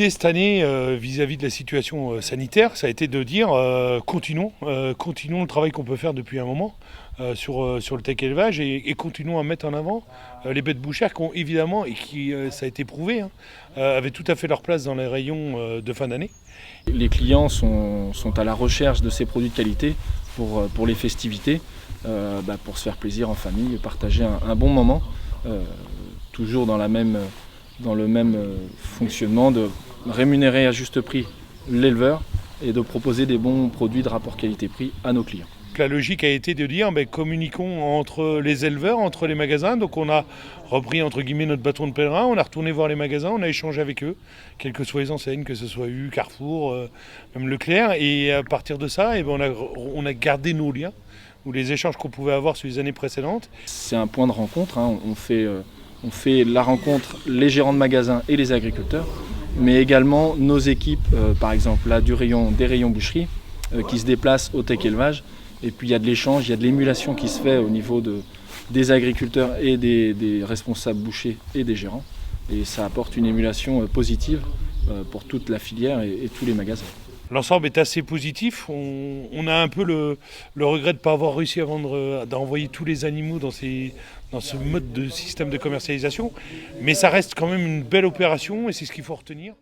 L'idée cette année, vis-à-vis de la situation sanitaire, ça a été de dire continuons le travail qu'on peut faire depuis un moment sur le tech élevage et continuons à mettre en avant les bêtes bouchères qui ont évidemment, et qui, ça a été prouvé, avaient tout à fait leur place dans les rayons de fin d'année. Les clients sont à la recherche de ces produits de qualité pour les festivités, pour se faire plaisir en famille, partager un bon moment, toujours dans le même fonctionnement de rémunérer à juste prix l'éleveur et de proposer des bons produits de rapport qualité-prix à nos clients. La logique a été de dire communiquons entre les éleveurs, entre les magasins. Donc on a repris entre guillemets notre bâton de pèlerin, on a retourné voir les magasins, on a échangé avec eux, quelles que soient les enseignes, que ce soit U, Carrefour, même Leclerc. Et à partir de ça, on a gardé nos liens, ou les échanges qu'on pouvait avoir sur les années précédentes. C'est un point de rencontre, on fait la rencontre, les gérants de magasins et les agriculteurs, mais également nos équipes, par exemple là des rayons boucherie, qui se déplacent au tech élevage. Et puis il y a de l'échange, il y a de l'émulation qui se fait au niveau des agriculteurs et des responsables bouchers et des gérants. Et ça apporte une émulation positive pour toute la filière et tous les magasins. L'ensemble est assez positif. On a un peu le regret de ne pas avoir réussi d'envoyer tous les animaux dans ce mode de système de commercialisation. Mais ça reste quand même une belle opération et c'est ce qu'il faut retenir.